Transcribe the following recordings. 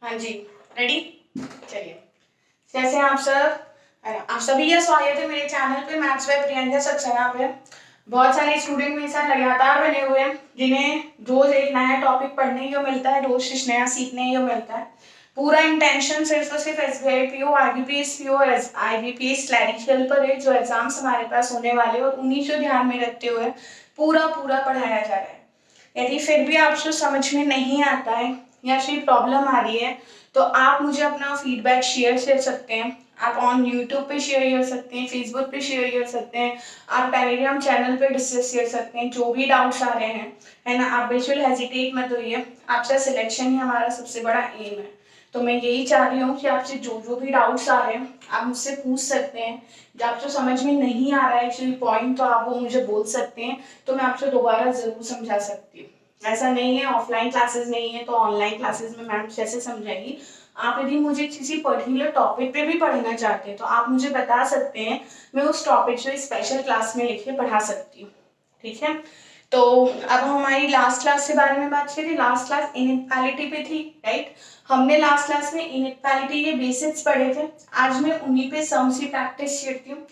हाँ जी, रेडी? चलिए, जैसे आप सभी का स्वागत है मेरे चैनल पे मैथ्स बाय प्रियंका सक्सेना पे। बहुत सारे स्टूडेंट मेरे साथ लगातार बने हुए हैं जिन्हें रोज एक नया टॉपिक पढ़ने को मिलता है, रोज कुछ नया सीखने को मिलता है। पूरा इंटेंशन सिर्फ और सिर्फ एसबीआई पीओ, आईबीपीएस पीओ और आईबीपीएस क्लैरिकल पर है, जो एग्जाम्स हमारे पास होने वाले और उन्हीं को ध्यान में रखते हुए पूरा पढ़ाया जा रहा है। यदि फिर भी आपको समझ में नहीं आता है या फिर प्रॉब्लम आ रही है तो आप मुझे अपना फीडबैक शेयर कर सकते हैं। आप ऑन यूट्यूब पे शेयर कर सकते हैं, फेसबुक पे शेयर कर सकते हैं, आप टेलीग्राम चैनल पे डिस्कस कर सकते हैं। जो भी डाउट्स आ रहे हैं, है ना, आप बिल्कुल हेजिटेट मत होइए। आपका सिलेक्शन ही हमारा सबसे बड़ा एम है। तो मैं यही चाह रही हूँ कि आपसे जो भी डाउट्स आ रहे हैं आप मुझसे पूछ सकते हैं। जब आपको समझ में नहीं आ रहा है एक्चुअली पॉइंट तो आप वो मुझे बोल सकते हैं, तो मैं आपसे दोबारा जरूर समझा सकती हूँ। ऐसा नहीं है ऑफलाइन क्लासेस नहीं है तो ऑनलाइन क्लासेस में मैम कैसे समझाएगी। आप यदि मुझे किसी पर्टिकुलर टॉपिक पे भी पढ़ना चाहते हैं तो आप मुझे बता सकते हैं, मैं उस टॉपिक को स्पेशल क्लास में लिख के पढ़ा सकती हूँ। ठीक है, तो अब हमारी लास्ट क्लास के बारे में बात करें। लास्ट क्लास इनइक्वालिटी पे थी, राइट। हमने लास्ट क्लास में इनइक्वालिटी के बेसिक्स पढ़े थे। आज मैं उन्हीं पे सम्स की प्रैक्टिस करती हूँ,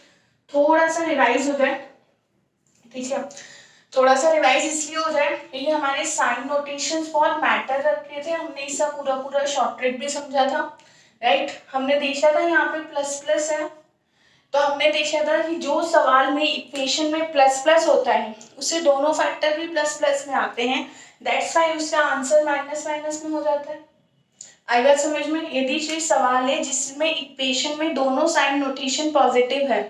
थोड़ा सा रिवाइज हो जाए। ठीक है, थोड़ा सा रिवाइज इसलिए हो जाए क्योंकि हमारे साइन नोटेशंस बहुत मैटर रखते थे। हमने इसका पूरा शॉर्ट ट्रिक भी समझा था, राइट। हमने देखा था यहाँ पे प्लस प्लस है, तो हमने देखा था कि जो सवाल में इक्वेशन में प्लस प्लस होता है उससे दोनों फैक्टर भी प्लस प्लस में आते हैं। दैट्स व्हाई उसका आंसर माइनस माइनस में हो जाता है। आएगा समझ में? यदि कोई सवाल है जिसमें इक्वेशन में दोनों साइन नोटेशन पॉजिटिव है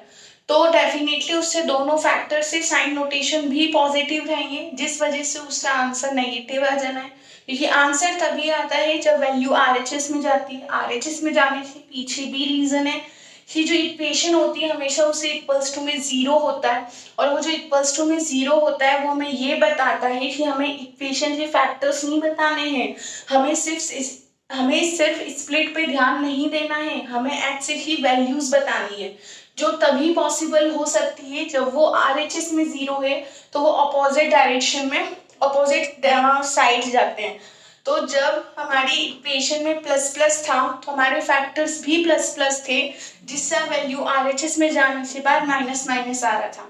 तो डेफिनेटली उससे दोनों फैक्टर से साइन नोटेशन भी पॉजिटिव रहेंगे, जिस वजह से उसका आंसर नेगेटिव आ जाना है। क्योंकि आंसर तभी आता है जब वैल्यू आरएचएस में जाती है। आरएचएस में जाने से पीछे भी रीजन है कि जो इक्वेशन होती है हमेशा उसे इक्वल्स टू में जीरो होता है, और वो जो इक्वल्स टू में जीरो होता है वो हमें ये बताता है कि हमें इक्वेशन के फैक्टर्स नहीं बताने हैं, हमें सिर्फ स्प्लिट पे ध्यान नहीं देना है, हमें एक्स की वैल्यूज बतानी है, जो तभी पॉसिबल हो सकती है जब वो आरएचएस में जीरो है तो वो अपोजिट डायरेक्शन में अपोजिट साइड जाते हैं। तो जब हमारी इक्वेशन में प्लस प्लस था तो हमारे फैक्टर्स भी प्लस प्लस थे, जिससे वैल्यू आरएचएस में जाने के बाद माइनस माइनस आ रहा था।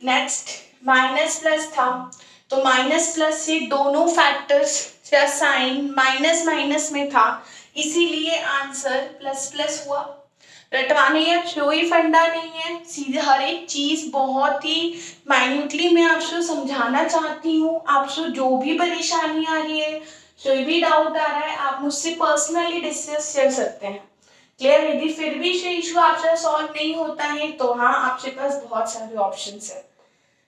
नेक्स्ट माइनस प्लस था तो माइनस प्लस से दोनों फैक्टर्स का साइन माइनस माइनस में था, इसीलिए आंसर प्लस प्लस हुआ। रटवाने या कोई फंडा नहीं है, सीधे हर एक चीज बहुत ही माइन्यूटली मैं आपको समझाना चाहती हूँ। आपको जो भी परेशानी आ रही है, कोई भी डाउट आ रहा है, आप मुझसे पर्सनली डिस्कस कर सकते हैं। क्लियर? यदि फिर भी ये इशू आपसे सॉल्व नहीं होता है तो हाँ, आपके पास बहुत सारे ऑप्शंस है।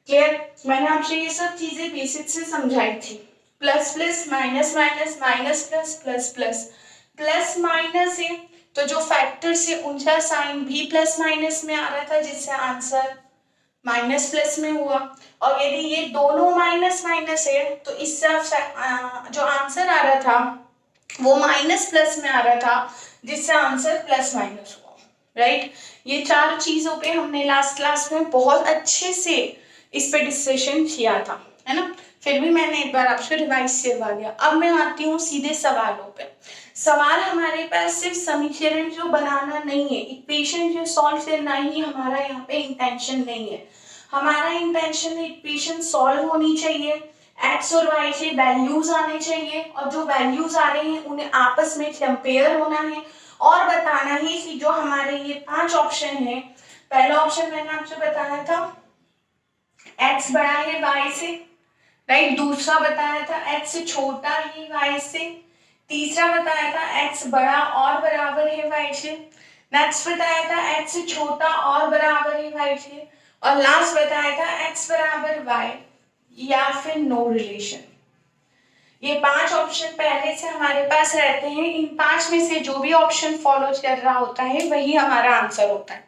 क्लियर? मैंने आपसे ये सब चीजें बेसिक से समझाई थी। Plus plus minus minus minus plus plus plus plus minus है तो जो फैक्टर्स है उनका साइन भी प्लस माइनस में आ रहा था, जिससे आंसर माइनस प्लस में हुआ। और यदि ये दोनों माइनस माइनस है तो इससे जो आंसर आ रहा था वो माइनस प्लस में आ रहा था, जिससे आंसर प्लस माइनस हुआ, राइट। ये चार चीजों पे हमने लास्ट क्लास में बहुत अच्छे से इस पे डिस्कशन किया था, है ना। फिर भी मैंने एक बार आपसे रिवाइज करवा दिया। अब मैं आती हूँ सीधे सवालों पे। सवाल हमारे पास सिर्फ समीकरण जो बनाना नहीं है, इक्वेशन जो सॉल्व करना ही हमारा यहाँ पे इंटेंशन नहीं है। हमारा इंटेंशन है इक्वेशन सॉल्व होनी चाहिए, एक्स और वाई के वैल्यूज आने चाहिए, और जो वैल्यूज आ रहे हैं उन्हें आपस में कंपेयर होना है और बताना है कि जो हमारे ये 5 ऑप्शन है। पहला ऑप्शन मैंने आपसे बताया था एक्स बड़ा है वाई से, राइट। दूसरा बताया था एक्स छोटा है वाई से। तीसरा बताया था एक्स बड़ा और बराबर है वाई से। नेक्स्ट बताया था एक्स छोटा और बराबर है वाई से। और लास्ट बताया था एक्स बराबर वाई या फिर नो रिलेशन। ये 5 ऑप्शन पहले से हमारे पास रहते हैं। इन 5 में से जो भी ऑप्शन फॉलो कर रहा होता है वही हमारा आंसर होता है।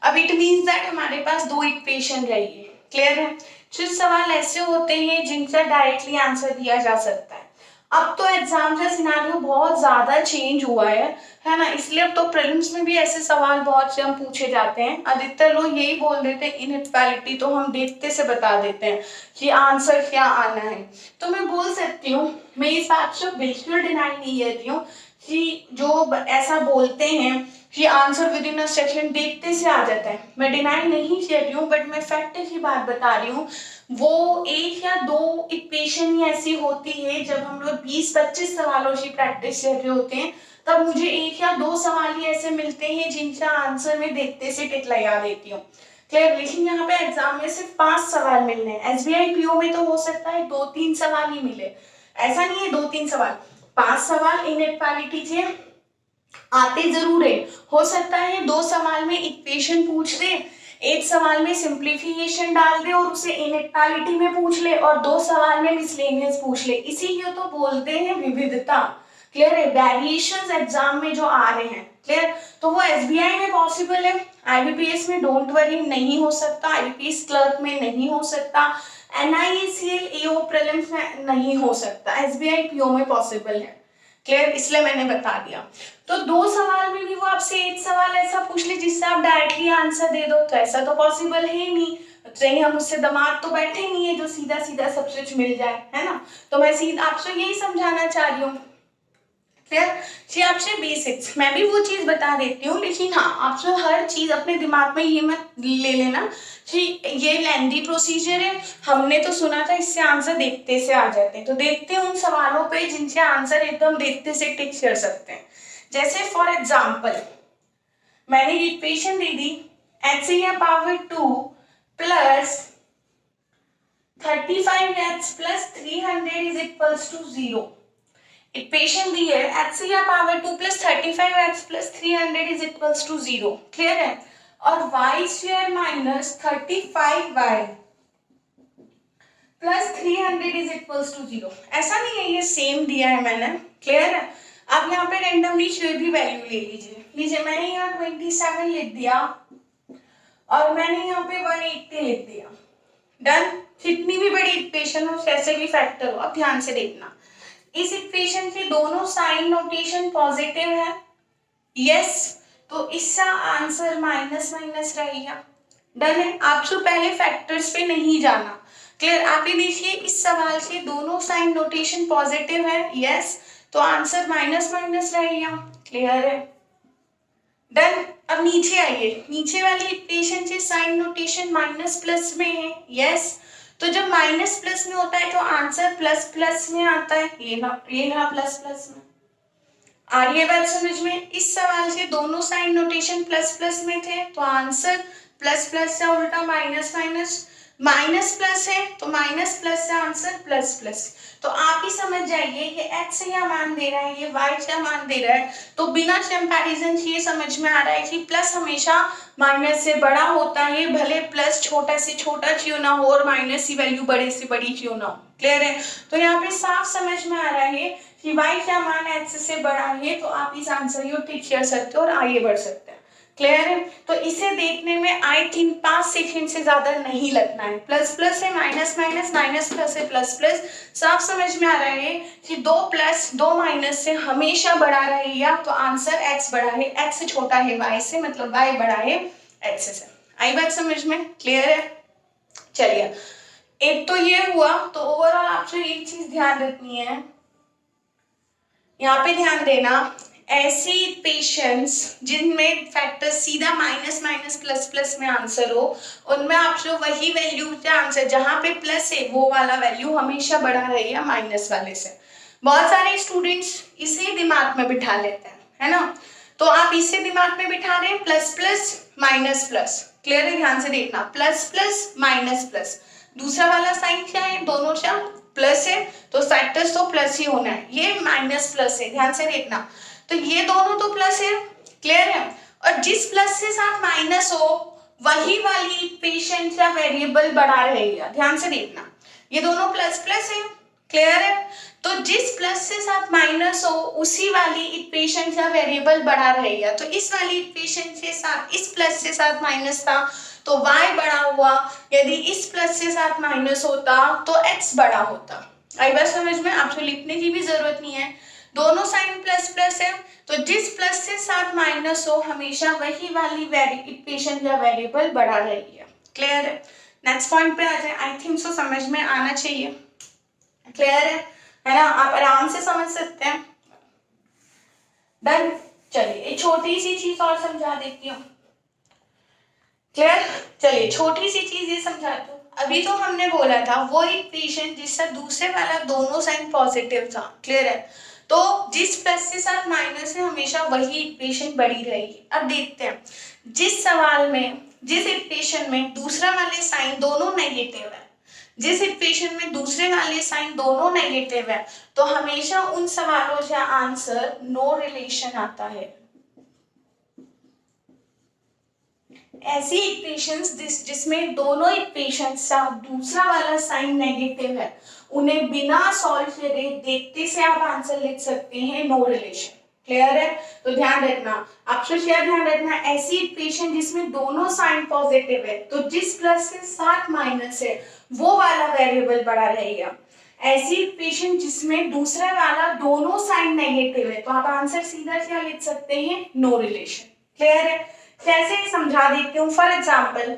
अब इट मीन्स दैट हमारे पास 2 इक्वेशन रही है। क्लियर है? कुछ सवाल ऐसे होते हैं जिनसे डायरेक्टली आंसर दिया जा सकता है। अब तो एग्जाम का सिनेरियो बहुत ज्यादा चेंज हुआ है ना, इसलिए अब तो प्रीलिम्स में भी ऐसे सवाल बहुत से हम पूछे जाते हैं। अधिकतर लोग यही बोल देते हैं इनइक्वालिटी, तो हम देखते से बता देते हैं कि आंसर क्या आना है। तो मैं बोल सकती हूँ, मैं इस बात को बिल्कुल डिनाई नहीं करती हूँ कि जो ऐसा बोलते हैं कि answer with in a second देखते से आ जाता है, मैं डिनाई नहीं कर रही हूँ, बट मैं फैक्ट की बात बता रही हूँ। वो एक या दो इक्वेशन ही ऐसी होती है, जब हम लोग 20-25 सवालों की प्रैक्टिस कर रहे होते हैं, तब मुझे एक या दो सवाल ही ऐसे मिलते हैं जिनका आंसर मैं देखते से टिक लगा देती हूँ। क्लियर? लेकिन यहाँ पे एग्जाम में सिर्फ 5 सवाल मिलने हैं। एसबीआई पीओ में तो हो सकता है 2-3 सवाल ही मिले, ऐसा नहीं है 2-3 सवाल, 5 सवाल इनइक्वालिटी थे, आते जरूर है। हो सकता है 2 सवाल में इक्वेशन पूछ दे, एक सवाल में सिंप्लीफिकेशन डाल दे और उसे इनइक्वालिटी में पूछ ले, और 2 सवाल में मिसलेनियस पूछ ले। इसीलिए तो बोलते हैं विविधता। क्लियर है? वेरिएशंस एग्जाम में जो आ रहे हैं, क्लियर? तो वो एसबीआई में पॉसिबल है, आईबीपीएस में डोंट वरी नहीं हो सकता, आईबीपीएस क्लर्क में नहीं हो सकता, एनआईएसीएल एओ प्रीलिम्स में नहीं हो सकता, एसबीआई पीओ में पॉसिबल है। क्लियर? इसलिए मैंने बता दिया। तो 2 सवाल में भी वो आपसे एक सवाल ऐसा पूछ ले जिससे आप डायरेक्टली आंसर दे दो, तो ऐसा तो पॉसिबल है ही नहीं। चाहिए हम उससे दिमाग तो बैठे नहीं है जो सीधा सीधा सब कुछ मिल जाए, है ना? तो मैं सीधा आपसे यही समझाना चाह रही हूँ। क्लियर? जी, आपसे बेसिक्स मैं भी वो चीज बता देती हूँ, लेकिन हाँ आपसे हर चीज अपने दिमाग में ये मत ले लेना कि ये लेंदी प्रोसीजर है, हमने तो सुना था इससे आंसर देखते से आ जाते हैं। तो देखते हैं उन सवालों पे जिनसे आंसर एकदम देखते से टिक कर सकते हैं। जैसे फॉर एग्जाम्पल मैंने इक्वेशन दे दी x⁴ plus 35x plus 300 is equals to 0। Equation दी है x⁴ plus 35x plus 300 is equals to 0। Clear है? और y² minus 35y plus 300 is equals to 0। ऐसा नहीं है ये सेम दिया है मैंने। क्लियर है? आप यहाँ पे रेंडमली कोई भी वैल्यू ले लीजिए मैंने यहाँ 27 लिख दिया और मैंने यहाँ पे 180 लिख दिया। डन? जितनी भी बड़ी इक्वेशन हो, कैसे भी फैक्टर हो, अब ध्यान से देखना। इस इक्वेशन के दोनों साइन नोटेशन पॉजिटिव है, यस, तो इसका आंसर माइनस माइनस रहेगा। डन है? आपसे पहले फैक्टर्स पे नहीं जाना। क्लियर? आप ये देखिए इस सवाल के दोनों साइन नोटेशन पॉजिटिव है, यस, तो आंसर माइनस माइनस रहेगा। क्लियर है? डन? अब नीचे आइए, नीचे वाली इक्वेशन से साइन नोटेशन माइनस प्लस में है, यस, तो जब माइनस प्लस में होता है तो आंसर प्लस प्लस में आता है, ये ना प्लस प्लस में। आ रही है बात समझ में? इस सवाल से दोनों साइन नोटेशन प्लस प्लस में थे तो आंसर प्लस प्लस से उल्टा माइनस माइनस, माइनस प्लस है तो माइनस प्लस से आंसर प्लस प्लस। तो आप ही समझ जाइए ये x से क्या मान दे रहा है, ये y से मान दे रहा है, तो बिना कंपैरिजन ये समझ में आ रहा है कि प्लस हमेशा माइनस से बड़ा होता है, भले प्लस छोटा से छोटा क्यों ना हो और माइनस की वैल्यू बड़े से बड़ी क्यों ना हो। क्लियर है? तो यहाँ पे साफ समझ में आ रहा है कि y का मान x से बड़ा है, तो आप इस आंसर को टिक कर सकते हो और आगे बढ़ सकते हैं। क्लियर है? तो इसे देखने में आई थिंक 5 सेकंड से ज्यादा नहीं लगना है। प्लस प्लस है माइनस माइनस, माइनस प्लस है प्लस प्लस, साफ समझ में आ रहा है कि 2 प्लस 2 माइनस से हमेशा बड़ा रहेगा, तो आंसर x बड़ा है, x छोटा है y से, मतलब y बड़ा है x से। आई बात समझ में? क्लियर है? चलिए, एक तो ये हुआ। तो ओवरऑल आपसे एक चीज ध्यान रखनी है, यहाँ पे ध्यान देना, ऐसी इक्वेशंस जिनमें फैक्टर सीधा माइनस माइनस प्लस प्लस में आंसर हो, उनमें आप जो वही वैल्यू का आंसर जहां पे प्लस है वो वाला वैल्यू हमेशा बड़ा रहेगा माइनस वाले से। बहुत सारे स्टूडेंट्स इसे दिमाग में बिठा लेते हैं, है ना? तो आप इसे दिमाग में बिठा रहे हैं, plus plus minus plus. Clear है? ध्यान से देखना, प्लस प्लस माइनस प्लस, दूसरा वाला साइन क्या है, दोनों क्या प्लस है, तो फैक्टर्स तो प्लस ही होना है, ये माइनस प्लस है, ध्यान से देखना, तो ये दोनों तो प्लस है। क्लियर है? और जिस प्लस के साथ माइनस हो वही वाली इक्वेशन का वेरिएबल बड़ा रहेगा, ध्यान से देखना, ये दोनों प्लस प्लस है। क्लियर है? तो जिस प्लस के साथ माइनस हो उसी वाली इक्वेशन का वेरिएबल बड़ा रहेगा, तो इस वाली इक्वेशन के साथ इस प्लस के साथ माइनस था तो y बड़ा हुआ, यदि इस प्लस के साथ माइनस होता तो x बड़ा होता। आई बात समझ में? आपको लिखने की भी जरूरत नहीं है, दोनों साइन प्लस प्लस है, तो जिस प्लस के साथ माइनस हो हमेशा वही वाली इक्वेशन का वेरिएबल बड़ा रहेगी। क्लियर है? नेक्स्ट पॉइंट पे आ जाए, आई थिंक सो समझ में आना चाहिए। क्लियर है ना? आप आराम से समझ सकते हैं। डन। चलिए एक छोटी सी चीज और समझा देती हूँ। क्लियर? चलिए छोटी सी चीज ये समझाती हूँ। अभी तो हमने बोला था वो इक्वेशन जिसका दूसरे वाला दोनों साइन पॉजिटिव था, क्लियर है, तो जिस प्लस के साथ माइनस है हमेशा वही इक्वेशन बड़ी रहेगी। अब देखते हैं जिस सवाल में, जिस इक्वेशन में दूसरा वाले साइन दोनों नेगेटिव है, जिस इक्वेशन में दूसरे वाले साइन दोनों नेगेटिव है, तो हमेशा उन सवालों का आंसर नो रिलेशन आता है। ऐसी इक्वेशंस जिसमें दोनों इक्वेशंस का दूसरा वाला साइन नेगेटिव है, उन्हें बिना सॉल्व करे देखते से आप आंसर लिख सकते हैं नो रिलेशन। क्लियर है? तो ध्यान रखना, आपसे क्या ध्यान रखना, ऐसी इक्वेशन जिसमें दोनों साइन पॉजिटिव है, तो जिस प्लस के साथ माइनस है वो वाला वेरिएबल बड़ा रहेगा। ऐसी इक्वेशन जिसमें दूसरा वाला दोनों साइन नेगेटिव है, तो आप आंसर सीधा क्या लिख सकते हैं, नो रिलेशन। क्लियर है? कैसे समझा देती हूँ। फॉर एग्जाम्पल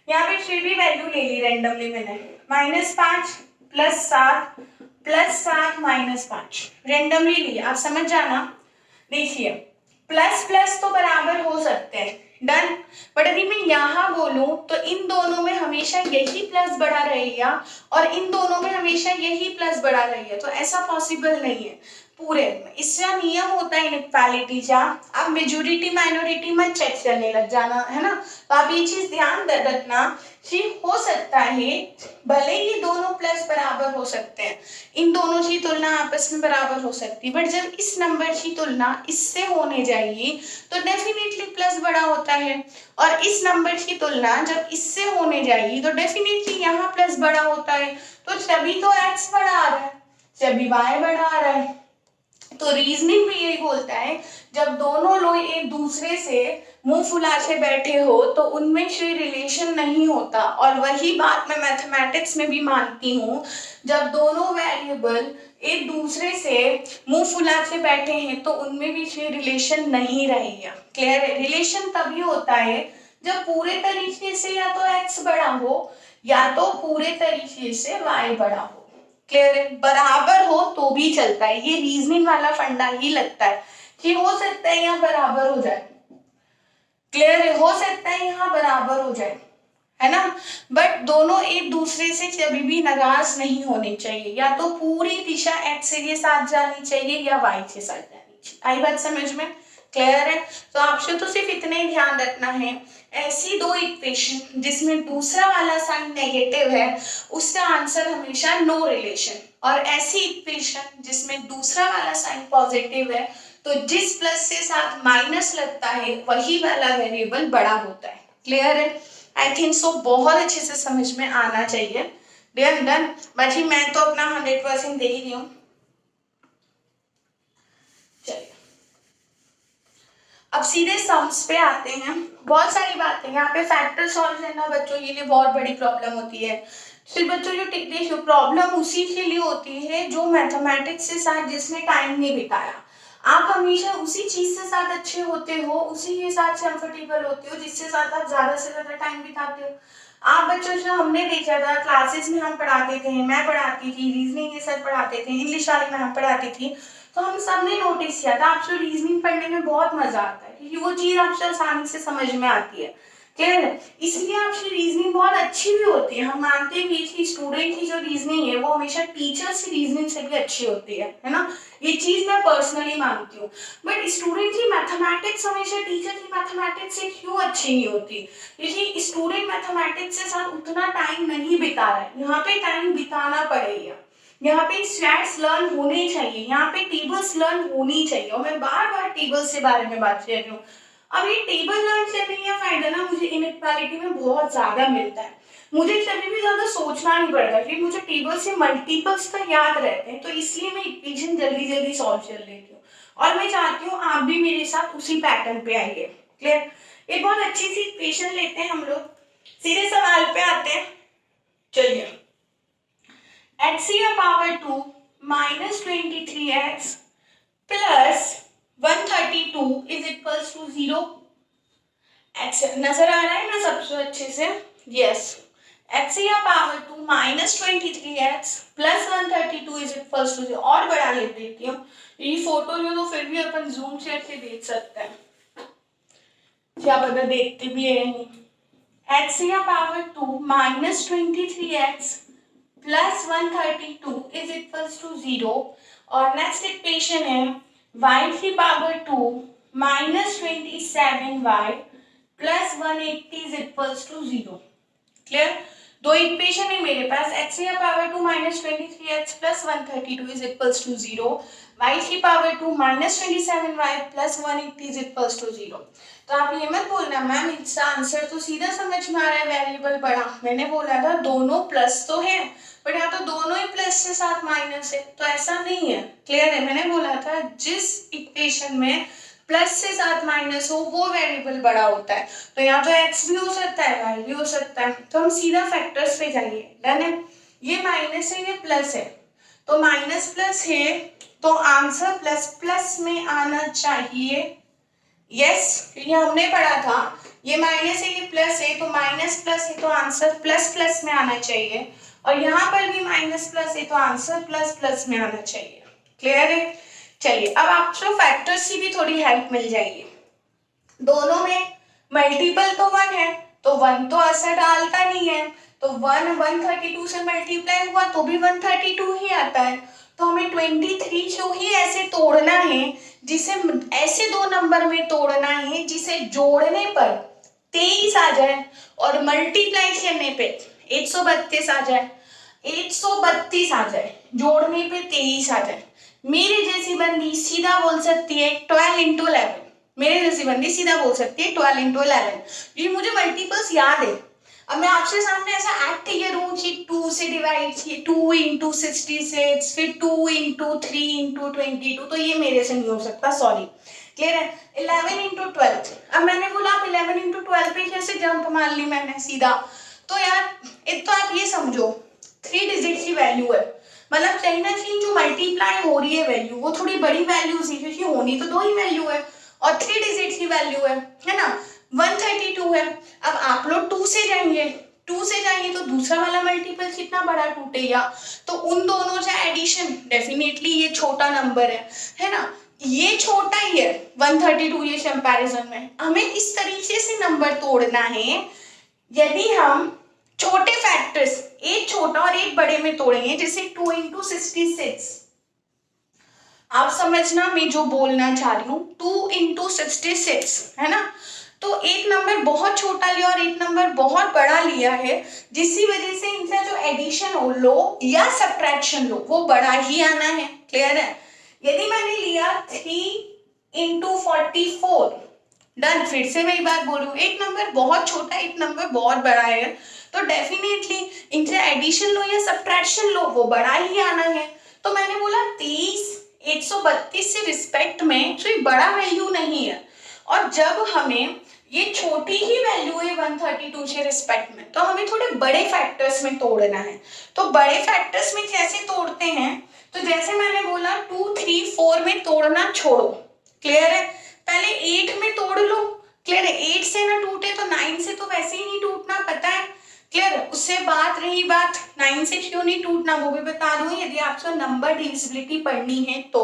यहाँ पे कोई भी वैल्यू ले ली रेंडमली मैंने, -5 +7 -5 रेंडमली ली, आप समझ जाना। देखिए प्लस प्लस तो बराबर हो सकते हैं, डन, बट अभी मैं यहाँ बोलूं तो इन दोनों में हमेशा यही प्लस बड़ा रहेगा और इन दोनों में हमेशा यही प्लस बड़ा रहेगा, तो ऐसा पॉसिबल नहीं है पूरे। इसका नियम होता है इनइक्वालिटी का, आप मेजोरिटी माइनॉरिटी में चेक करने लग जाना है ना। तो आप ये चीज ध्यान रखना कि हो सकता है भले ही दोनों प्लस बराबर हो सकते हैं, इन दोनों की तुलना आपस में बराबर हो सकती है, बट जब इस नंबर की तुलना इससे होने जाएगी तो डेफिनेटली प्लस बड़ा होता है, और इस नंबर की तुलना जब इससे होने जाएगी तो डेफिनेटली यहाँ प्लस बड़ा होता है, तो तभी तो एक्स बड़ा आ रहा है, तभी वाई बड़ा आ रहा है। तो रीजनिंग में यही बोलता है जब दोनों लोग एक दूसरे से मुंह फुला के बैठे हो तो उनमें कोई रिलेशन नहीं होता, और वही बात मैं मैथमेटिक्स में भी मानती हूँ, जब दोनों वेरिएबल एक दूसरे से मुंह फुला के बैठे हैं तो उनमें भी कोई रिलेशन नहीं रहेगा। क्लियर है? रिलेशन तभी होता है जब पूरे तरीके से या तो एक्स बड़ा हो या तो पूरे तरीके से वाई बड़ा हो। क्लियर है? बराबर हो तो भी चलता है, ये रीजनिंग वाला फंडा ही लगता है कि हो सकता है यहाँ बराबर हो जाए। क्लियर है? हो सकता है यहाँ बराबर हो जाए, है ना, बट दोनों एक दूसरे से कभी भी नाराज नहीं होने चाहिए, या तो पूरी दिशा एक्स के साथ जानी चाहिए या वाई के साथ जानी चाहिए। आई बात समझ में? क्लियर है? तो आपसे तो सिर्फ इतना ही ध्यान रखना है, ऐसी दो इक्वेशन जिसमें दूसरा वाला साइन नेगेटिव है उसका आंसर हमेशा नो रिलेशन, और ऐसी इक्वेशन जिसमें दूसरा वाला साइन पॉजिटिव है तो जिस प्लस के साथ माइनस लगता है वही वाला वेरिएबल बड़ा होता है। क्लियर है? आई थिंक सो बहुत अच्छे से समझ में आना चाहिए। डन। बाकी मैं तो अपना 100% दे ही रही हूँ। चलिए अब सीधे सम्स पे आते हैं। बहुत सारी बातें यहाँ पे, फैक्टर सॉल्व करना बच्चों के लिए बहुत बड़ी प्रॉब्लम होती है। सिर्फ बच्चों जो देखिए प्रॉब्लम उसी के लिए होती है जो मैथमेटिक्स के साथ जिसने टाइम नहीं बिताया। आप हमेशा उसी चीज से साथ अच्छे होते हो, उसी के साथ कंफर्टेबल होते हो जिसके साथ आप ज्यादा से ज्यादा टाइम बिताते हो। आप बच्चों जो हमने देखा था क्लासेस में हम पढ़ाते थे, मैं पढ़ाती थी, रीजनिंग ये सब पढ़ाते थे, इंग्लिश वाली मैम पढ़ाती थी, तो हम सब ने नोटिस किया था आपको रीजनिंग पढ़ने में बहुत मजा आता है क्योंकि वो चीज आपसे आसानी से समझ में आती है। क्लियर है? इसलिए आपकी रीजनिंग बहुत अच्छी भी होती है। हम मानते भी कि स्टूडेंट की जो रीजनिंग है वो हमेशा टीचर्स की रीजनिंग से भी अच्छी होती है ना, ये चीज मैं पर्सनली मानती हूँ। बट स्टूडेंट की मैथमेटिक्स हमेशा टीचर की मैथमेटिक्स से क्यों अच्छी नहीं होती? क्योंकि स्टूडेंट मैथमेटिक्स के साथ उतना टाइम नहीं बिता रहा है, यहाँ पे टाइम बिताना पड़ेगा, यहाँ पे स्टैट्स लर्न होने चाहिए, यहाँ पे टेबल्स लर्न होनी चाहिए, और मैं बार बार टेबल्स के बारे में बात कर रही हूँ। अब ये टेबल लर्न करने का फायदा ना मुझे इनइक्वालिटी में बहुत ज्यादा मिलता है, मुझे कभी भी ज्यादा सोचना नहीं पड़ता क्योंकि मुझे टेबल से मल्टीपल्स का याद रहते हैं, तो इसलिए मैं इक्वेशन जल्दी जल्दी सॉल्व कर लेती हूँ, और मैं चाहती हूँ आप भी मेरे साथ उसी पैटर्न पे आइए। क्लियर? एक बहुत अच्छी सी इक्वेशन लेते हैं हम लोग, सीधे सवाल पे आते हैं। चलिए x की power 2 -23x plus 132 is equals to 0। X नजर आ रहा है ना सबसे अच्छे से? Yes, HCF power 2 minus 23x plus 132 is equals to, और बढ़ा लेती हूँ ये फोटो जो, तो फिर भी अपन जूम से अच्छे देख सकते हैं, क्या पता देखते भी है नहीं। HCF power 2 minus 23x plus 132 is equals to 0, और नेक्स्ट इक्वेशन है y की power 2 minus 27y plus 180 is equals to 0। Clear? दो इक्वेशन है मेरे पास, x की power 2 minus 23x plus 132 is equals to 0, y की power 2 minus 27y plus 180 is equals to 0। तो आप ये मत बोलना मैम इसका आंसर तो सीधा समझ में आ रहा है वेरिएबल बड़ा, मैंने बोला था दोनों प्लस तो है, बट यहाँ तो दोनों ही प्लस से साथ माइनस है, तो ऐसा नहीं है। क्लियर है? मैंने बोला था जिस इक्वेशन में प्लस से साथ माइनस हो वो वेरिएबल बड़ा होता है, तो यहाँ तो x भी हो सकता है y भी हो सकता है, तो हम सीधा फैक्टर्स पे जाइए। डन है? ये माइनस है ये प्लस है, तो माइनस प्लस है तो आंसर प्लस प्लस में आना चाहिए। यस, ये हमने पढ़ा था, ये माइनस है ये प्लस है, तो माइनस प्लस है तो आंसर प्लस प्लस में आना चाहिए, और यहाँ पर भी माइनस प्लस है तो आंसर प्लस प्लस में आना चाहिए। क्लियर है? चलिए अब आपको फैक्टर्स की भी थोड़ी हेल्प मिल जाएगी। दोनों में मल्टीपल तो 1 है, तो 1 तो असर डालता नहीं है, तो 1 132 से मल्टीप्लाई हुआ तो भी 132 ही आता है, तो हमें 23 को ही ऐसे तोड़ना है, जिसे ऐसे दो नंबर में तोड़ना है जिसे जोड़ने पर 23 आ जाए और मल्टीप्लाई करने पे 132 आ जाए, 132 आ जाए, जोड़ने पे 23 आ जाए। मेरे जैसी बंदी सीधा बोल सकती है 12 इंटू 11, मेरे जैसी बंदी सीधा बोल सकती है 12 इंटू 11, ये मुझे मल्टीपल्स याद है। अब मैं आपसे सामने ऐसा एक्ट करूं कि 2 से डिवाइड किए 2 इंटू 66, फिर 2 इंटू 3 इंटू 22, तो ये मेरे से नहीं हो सकता, सॉरी। क्लियर है? 11 इंटू 12, अब मैंने बोला आप 11 इंटू 12 पे कैसे जंप मार ली मैंने सीधा, तो यार एक तो आप ये समझो 3 डिजिट की वैल्यू है, मतलब कहीं ना कहीं जो मल्टीप्लाई हो रही है वैल्यू वो थोड़ी बड़ी वैल्यू थी, क्योंकि होनी तो दो ही वैल्यू है और 3 डिजिट की वैल्यू है ना, 132 है। अब आप लोग 2 से जाएंगे, 2 से जाएंगे तो दूसरा वाला मल्टीपल कितना बड़ा टूटेगा, तो उन दोनों से एडिशन, डेफिनेटली ये छोटा नंबर है ना, ये छोटा ही है 132 ये कंपैरिजन में। हमें इस तरीके से नंबर तोड़ना है, यदि हम छोटे फैक्टर्स एक छोटा और एक बड़े में तोड़ेंगे, जैसे 2 इंटू 66, आप समझना मैं जो बोलना चाह रही हूँ, 2 इंटू 66 है ना, तो एक नंबर बहुत छोटा लिया और एक नंबर बहुत बड़ा लिया है, जिसकी वजह से इनका जो एडिशन हो लो या सब्ट्रैक्शन लो वो बड़ा ही आना है। क्लियर है? यदि मैंने लिया 3 इंटू 44, डन, फिर से मैं बात बोल रही हूँ, एक नंबर बहुत छोटा एक नंबर बहुत बड़ा है, तो डेफिनेटली इनसे एडिशन लो या सब्ट्रैक्शन लो वो बड़ा ही आना है। तो मैंने बोला 23 132 से रिस्पेक्ट में कोई बड़ा वैल्यू नहीं है, और जब हमें ये छोटी ही वैल्यू है 132 के रिस्पेक्ट में, तो हमें थोड़े बड़े फैक्टर्स में तोड़ना है। तो बड़े फैक्टर्स में कैसे तोड़ते हैं, तो जैसे मैंने बोला 2 3 4 में तोड़ना छोड़ो। क्लियर है? पहले 8 में तोड़ लो। क्लियर है? 8 से ना टूटे तो 9 से तो वैसे ही नहीं टूटना, पता है। क्लियर? उससे बात रही बात 9 से क्यों नहीं टूटना वो भी बता दूं, यदि आपको नंबर डिविजिबिलिटी पढ़नी है तो,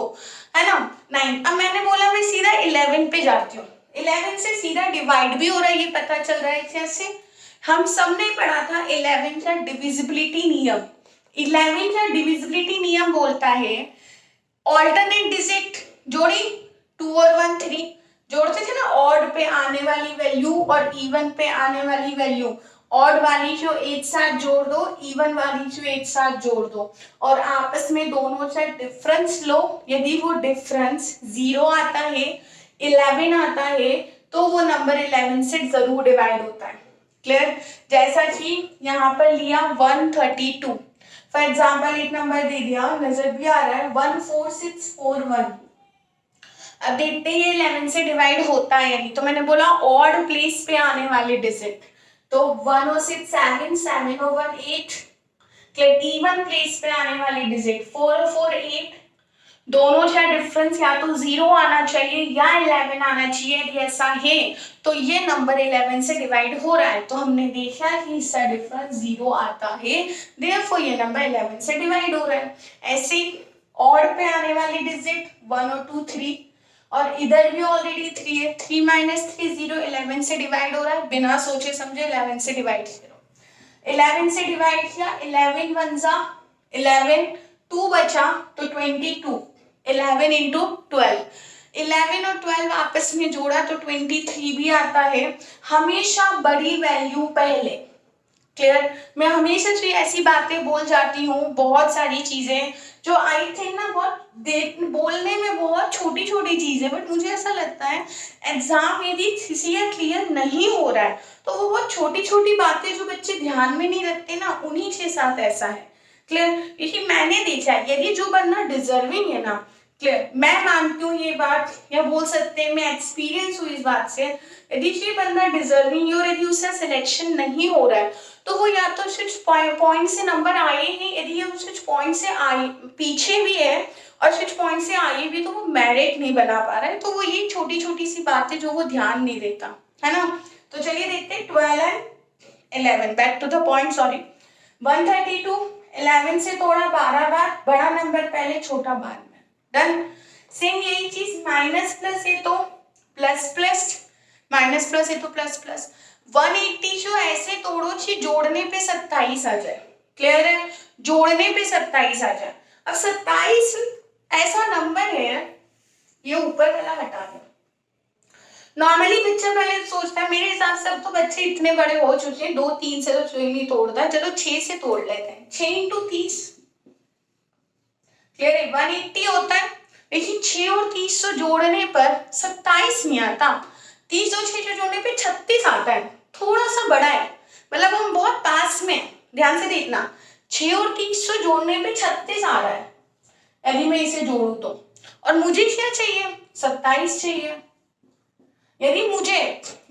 है ना। 9, अब मैंने बोला मैं सीधा 11 पे जाती हूँ, 11 से सीधा डिवाइड भी हो रहा है, ये पता चल रहा है कैसे, हम सबने पढ़ा था 11 का डिविजिबिलिटी नियम। 11 का डिविजिबिलिटी नियम बोलता है ऑल्टरनेट डिजिट जोड़ी 2 और 1 3, जोड़ते थे ना, ऑड पे आने वाली वैल्यू और इवन पे आने वाली वैल्यू, ऑड वाली को एक साथ जोड़ दो, इवन वाली को एक साथ जोड़ दो, और आपस में दोनों से डिफरेंस लो। यदि वो डिफरेंस 0 आता है 11 आता है तो वो नंबर 11 से जरूर डिवाइड होता है। क्लियर? जैसा कि यहाँ पर लिया 132, फॉर एग्जाम्पल एक नंबर दे दिया, नजर भी आ रहा है 14641, अब देखते हैं 11 से डिवाइड होता है यानी, तो मैंने बोला ऑड प्लेस पे आने वाले डिजिट, तो 1 और 6 7, 7 और 1 8, इवन प्लेस पे आने वाले डिजिट 4 और 4 8, दोनों का डिफरेंस या तो 0 आना चाहिए या 11 आना चाहिए। यदि ऐसा है तो ये नंबर 11 से डिवाइड हो रहा है, तो हमने देखा कि इसका डिफरेंस 0 आता है, देयरफॉर ये नंबर 11 से डिवाइड हो रहा है। ऐसे ही ऑड पे आने वाली डिजिट 1 और 2 3, और इधर भी ऑलरेडी 3 है, 3 माइनस 3 0, 11 से डिवाइड हो रहा है, बिना सोचे समझे 11 से डिवाइड करो। 11 से डिवाइड किया, 11 वन जा 11, 2 बचा तो 22, 11 इंटू 12, 11 और 12 आपस में जोड़ा तो 23 भी आता है। हमेशा बड़ी वैल्यू पहले। क्लियर? मैं हमेशा से ऐसी बातें बोल जाती हूँ, बहुत सारी चीजें जो आई थिंक ना बहुत बोलने में बहुत छोटी छोटी चीजें, बट मुझे ऐसा लगता है एग्जाम यदि किसी का क्लियर नहीं हो रहा है तो वो बहुत छोटी छोटी बातें जो बच्चे ध्यान में नहीं रखते ना, उन्हीं के साथ ऐसा है। क्लियर? क्योंकि मैंने देखा है यदि जो बंदा डिजर्विंग है ना, क्लियर, मैं मानती हूँ ये बात, या बोल सकते हैं मैं एक्सपीरियंस हुई इस बात से, यदि ये बंदा डिजर्विंग है और यदि उसका सिलेक्शन नहीं हो रहा है तो वो या तो सिर्फ पॉइंट से नंबर आए ही, यदि ये सिर्फ पॉइंट से आए पीछे भी है और सिर्फ पॉइंट से आए भी तो वो मेरिट नहीं बना पा रहा है। तो वो ये छोटी छोटी सी बातें जो वो ध्यान नहीं देता है ना। तो चलिए देखते हैं 12 and 11, back to the point, sorry. 132, 11 से तोड़ा 12 बार, बड़ा नंबर पहले छोटा बाद में, डन। सेम यही चीज माइनस प्लस है तो प्लस प्लस, माइनस प्लस है तो प्लस प्लस। 180 जो ऐसे तोड़ो कि जोड़ने पे 27 आ जाए। क्लियर है? जोड़ने पे 27 आ जाए। अब 27 ऐसा नंबर है, ये ऊपर वाला हटा दो। नॉर्मली बच्चा पहले सोचता है, मेरे हिसाब से अब तो बच्चे इतने बड़े हो चुके हैं, 2 3 से तो कोई नहीं तोड़ता, चलो 6 से तोड़ लेते हैं। 6 इंटू 30, क्लियर है? 180 होता है, लेकिन 6 और 30 से जोड़ने पर 27 नहीं आता, 30 और 6 जोड़ने पे 36 आता है, थोड़ा सा बड़ा है, मतलब हम बहुत पास में। ध्यान से देखना, 6 और 30 से जोड़ने पे 36 आ रहा है यदि मैं इसे जोड़ू तो, और मुझे क्या चाहिए? 27 चाहिए। यदि मुझे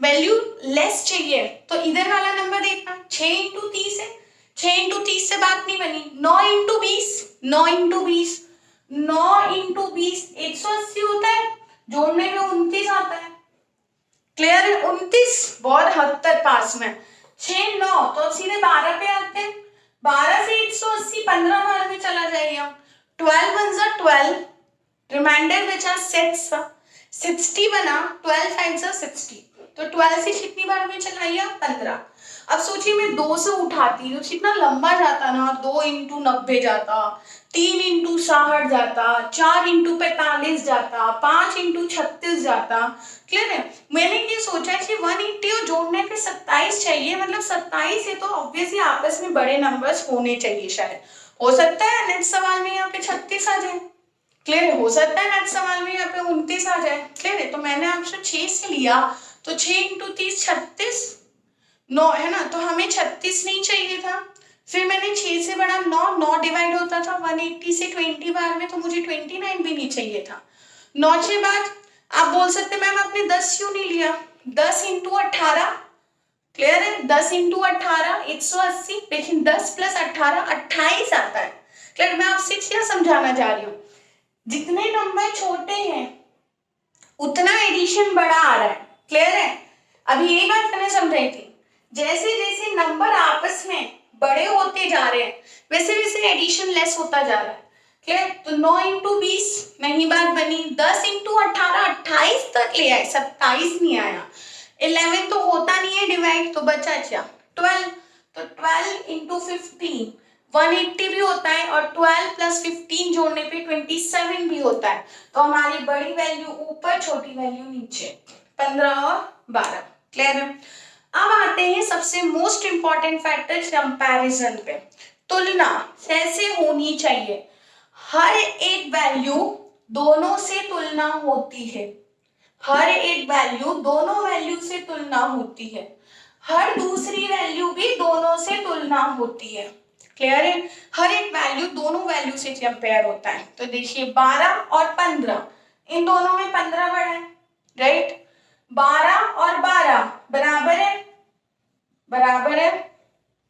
वैल्यू लेस चाहिए तो इधर वाला नंबर देखना, 6 इंटू 30 है, 6 इंटू 30 से बात नहीं बनी, 9 इंटू 20, 9 इंटू 20, 9 इंटू 20 180 होता है, जोड़ने में 29 आता है। क्लियर है? 29 बहुत हद तक पास में। 6 9 तो सीधे 12 पे आते हैं, 12 से 180 15 बार में चला जाएगा। 12 वन जा 12, रिमाइंडर बचा 6 60 बना, 12 5 जा 60, तो 12 से कितनी बार में चलाइए? 15। अब सोचिए मैं 2 से उठाती तो कितना लंबा जाता ना, 2 इंटू 90 जाता, 3 इंटू 60 जाता, 4 इंटू 45 जाता, 5 इंटू 36 जाता। क्लियर है? मैंने ये सोचा कि 180 और जोड़ने पे 27 चाहिए, मतलब 27 है तो ऑब्वियसली आपस में बड़े नंबर्स होने चाहिए। शायद हो सकता है नेक्स्ट सवाल में यहाँ पे 36 आ जाए। क्लियर है? हो सकता है नेक्स्ट सवाल में यहाँ पे 29 आ जाए। क्लियर है? तो मैंने आंसर 6 से लिया, तो 6 इंटू 30 36, 9 है ना, तो हमें 36 नहीं चाहिए था। फिर मैंने 6 से बड़ा 9, 9 डिवाइड होता था 180 से 20 बार में, तो मुझे 29 भी नहीं चाहिए था। 9 के बाद आप बोल सकते मैम आपने 10 क्यों नहीं लिया? 10 इंटू 18, क्लियर है? 10 इंटू 18 180, लेकिन 10 प्लस 18 28 आता है। क्लियर? मैं आपसे क्या समझाना चाह रही हूँ, जितने नंबर छोटे हैं उतना एडिशन बड़ा आ रहा है। क्लियर है? अभी यही बात मैंने समझाई थी, जैसे जैसे नंबर आपस में बड़े होते जा रहे हैं वैसे वैसे एडिशन लेस होता जा रहा है। क्लियर? तो 9 इंटू 20 नहीं बात बनी, 10 इंटू 18 28 तक ले आए, 27 नहीं आया। 11 तो होता नहीं है डिवाइड, तो बचा क्या? 12, तो 12 इंटू 15 180 भी होता है, और 12 प्लस 15 जोड़ने पे 27 भी होता है। तो हमारी बड़ी वैल्यू ऊपर, छोटी वैल्यू नीचे, 15 और 12। क्लियर है? अब आते हैं सबसे मोस्ट इंपॉर्टेंट फैक्टर कंपैरिजन पे। तुलना कैसे होनी चाहिए? हर एक वैल्यू दोनों से तुलना होती है, हर एक वैल्यू दोनों वैल्यू से तुलना होती है, हर दूसरी वैल्यू भी दोनों से तुलना होती है। क्लियर है? हर एक वैल्यू दोनों वैल्यू से कंपेयर होता है। तो देखिए 12 और 15, इन दोनों में 15 बड़ा है, राइट? 12 और 12 बराबर है, बराबर है।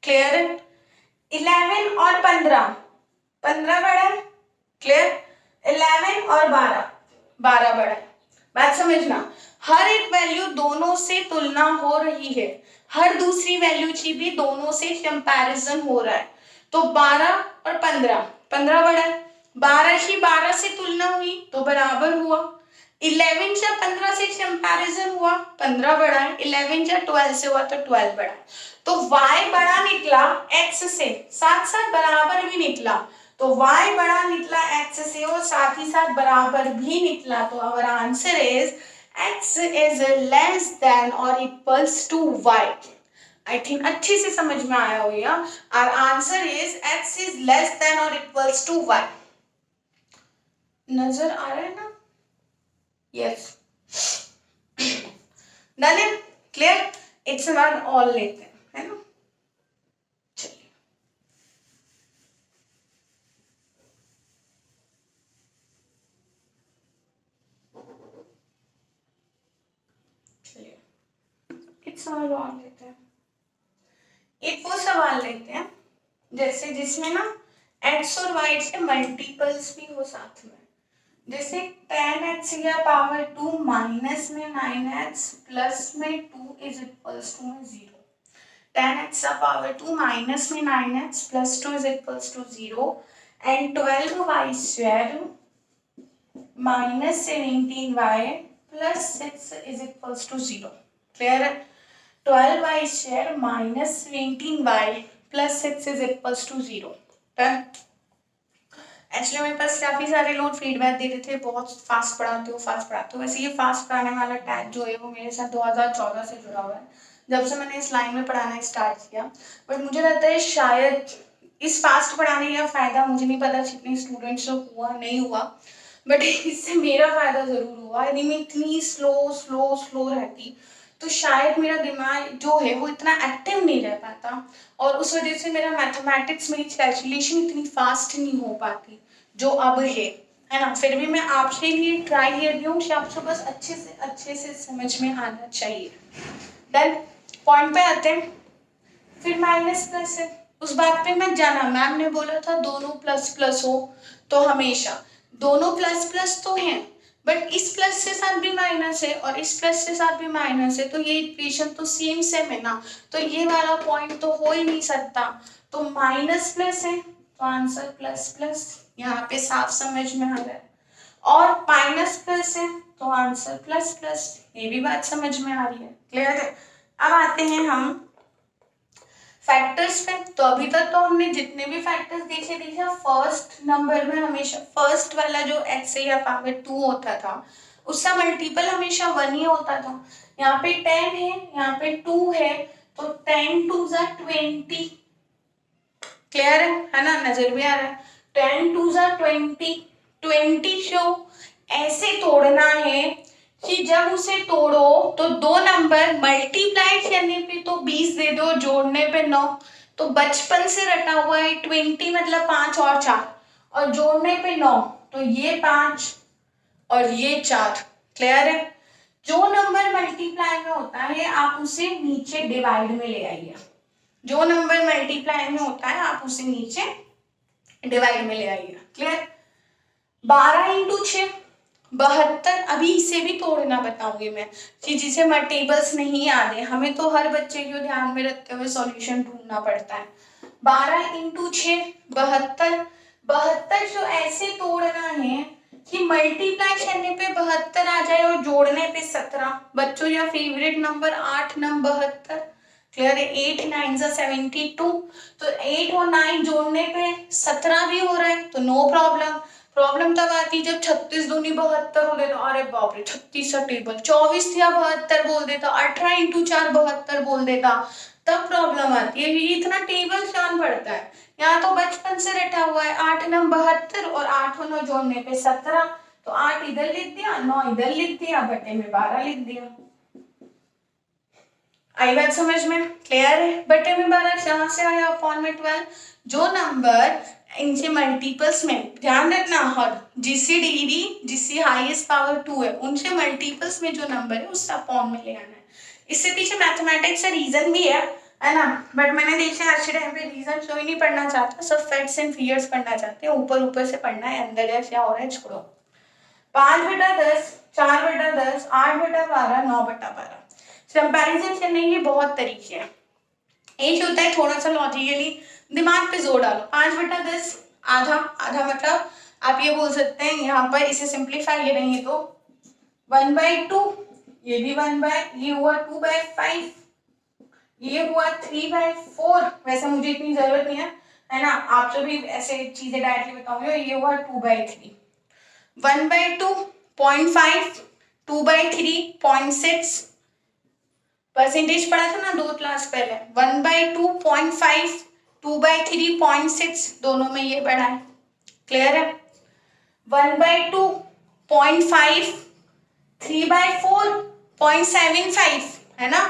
क्लियर है? 11 और 15, 15 बड़ा है। क्लियर? 11 और 12, 12 बड़ा है। बात समझना, हर एक वैल्यू दोनों से तुलना हो रही है, हर दूसरी वैल्यू की भी दोनों से कंपैरिजन हो रहा है। तो 12 और 15, 15 बड़ा है, 12 की 12 से तुलना हुई तो बराबर हुआ। 11 या 15 से कंपैरिजन हुआ, 15 बड़ा है, 11 या 12 से हुआ तो 12 बड़ा है। तो y बड़ा निकला x से, साथ साथ बराबर भी निकला, तो y बड़ा निकला x से और साथ ही साथ बराबर भी निकला। तो our answer is x is less than और equals to y। I think अच्छे से समझ में आया होगा। Our answer is x is less than और इक्वल्स टू y। नजर आ रहा है ना? यस, डन है, क्लियर। इट्स बाद ऑल लेते हैं, है ना? चलिए चलिए एक सवाल और लेते हैं। एक वो सवाल लेते हैं जैसे जिसमें ना x और y से मल्टीपल्स भी हो साथ में, जैसे 10x या पावर 2 माइनस में 9x प्लस में 2 इज इक्वल्स टू में 0। 10x का पावर 2 माइनस में 9x plus 2 is equals to 0 and 12y square minus 17y plus 6 is equals to 0। Clear है? 12y square minus 17y plus 6 is equals to 0। Done. Actually मेरे पास काफी सारे लोग feedback दे रहे थे, बहुत फास्ट पढ़ाते हो फास्ट पढ़ाते हो। वैसे ये फास्ट पढ़ाने वाला टैग जो है वो मेरे साथ 2014 से जुड़ा हुआ है, जब से मैंने इस लाइन में पढ़ाना स्टार्ट किया। बट मुझे लगता है शायद इस फास्ट पढ़ाने का फायदा, मुझे नहीं पता कितने स्टूडेंट्स को हुआ नहीं हुआ, बट इससे मेरा फायदा जरूर हुआ। यदि मैं इतनी स्लो स्लो स्लो रहती तो शायद मेरा दिमाग जो है वो इतना एक्टिव नहीं रह पाता और उस वजह से मेरा मैथमेटिक्स में कैलकुलेशन इतनी फास्ट नहीं हो पाती जो अब है ना। फिर भी मैं आपके लिए ट्राई कर रही हूँ कि आपको बस अच्छे से समझ में आना चाहिए। देन पॉइंट पे आते हैं। फिर माइनस प्लस है, उस बात पे मत जाना। मैम ने बोला था दोनों प्लस प्लस हो, तो हमेशा दोनों प्लस प्लस तो हैं, बट इस प्लस के साथ भी माइनस है और इस प्लस के साथ भी माइनस है, तो ये इक्वेशन तो सेम है ना, तो ये वाला पॉइंट तो हो ही नहीं सकता। तो माइनस प्लस है तो आंसर प्लस प्लस, यहाँ पे साफ समझ में आ रहा है। और माइनस प्लस है तो आंसर प्लस प्लस, ये भी बात समझ में आ रही है। क्लियर है? अब आते हैं हम फैक्टर्स पे। तो अभी तक तो हमने जितने भी फैक्टर्स देखे फर्स्ट नंबर में हमेशा फर्स्ट वाला जो x या पावर 2 होता था उसका मल्टीपल हमेशा 1 ही होता था। यहाँ पे 10 है, यहाँ पे 2 है, तो 10 2 जा 20। क्लियर है ना? नजर भी आ रहा है? 10 2 जा 20, 20 को ऐसे तोड़ना है कि जब उसे तोड़ो तो दो नंबर मल्टीप्लाई करने पे तो 20 दे दो, जोड़ने पे 9। तो बचपन से रटा हुआ है 20 मतलब 5 और 4, और जोड़ने पे 9, तो ये 5 और ये 4। क्लियर है? जो नंबर मल्टीप्लाई में होता है आप उसे नीचे डिवाइड में ले आइए। जो नंबर मल्टीप्लाई में होता है आप उसे नीचे डिवाइड में ले आइए। क्लियर? 12 इंटू 6 72। अभी इसे भी तोड़ना बताऊंगी मैं कि जिसे मल्टीपल्स नहीं याद है, हमें तो हर बच्चे को ध्यान में रखते हुए सॉल्यूशन ढूंढना पड़ता है। 12 इंटू 6 72। 72 जो ऐसे तोड़ना है कि मल्टीप्लाई करने पे 72 आ जाए और जोड़ने पे 17। बच्चों या फेवरेट नंबर 8 नंबर 72। क्लियर है? 8 9 जा 72, तो 8 और 9 जोड़ने पे 17 भी हो रहा है, तो नो प्रॉब्लम। प्रॉब्लम तब आती जब 36 दूनी 72 हो देता, अरे बाप रे 36 का टेबल, 24 या 72 बोल देता, 18 इंटू 4 72 बोल देता, तब प्रॉब्लम आती है। ये इतना टेबल कौन पड़ता है? यहाँ तो बचपन से रटा हुआ है 8 9 72 और 8 और 9 जोड़ने पे 17, तो 8 इधर लिख दिया, 9 इधर लिख दिया, बटे में 12 लिख दिया। आई बात समझ में? क्लियर है? बटे में 12 कहाँ से आया? अपॉन में 12। जो नंबर इनके मल्टीपल्स में, ध्यान रखना, हर जिससे हाईएस्ट पावर 2 है उनके मल्टीपल्स में जो नंबर है उससे अपॉन में ले आना है। इससे पीछे मैथमेटिक्स का रीजन भी है, है ना। बट मैंने देखा आज के टाइम पे रीजन कोई नहीं पढ़ना चाहता, सब फैक्ट्स एंड फिगर्स पढ़ना चाहते हैं, ऊपर ऊपर से पढ़ना है, अंदर है क्या हो रहा है छोड़ो। 5/10, 4/10, 8/12, 9/12। कंपैरिजन करने के बहुत तरीके हैं। एक होता है थोड़ा सा लॉजिकली दिमाग पे जोर डालो। 5/10 आधा, आधा मतलब आप ये बोल सकते हैं यहाँ पर इसे सिंप्लीफाई करेंगे तो 1/2, ये भी 1/, ये हुआ 2/5, ये हुआ 3/4। वैसे मुझे इतनी जरूरत नहीं है ना, आप जो भी ऐसे चीजें डायरेक्टली बताऊंगे। ये हुआ 2/3, 1/2, 0.5, 2/3, 0.6। परसेंटेज पढ़ा था ना 2 क्लास पहले। 1/2, 0.5, 2/3, 0.6, दोनों में ये बढ़ा है। क्लियर है। 1/2, 0.5, 3/4, 0.75 है ना।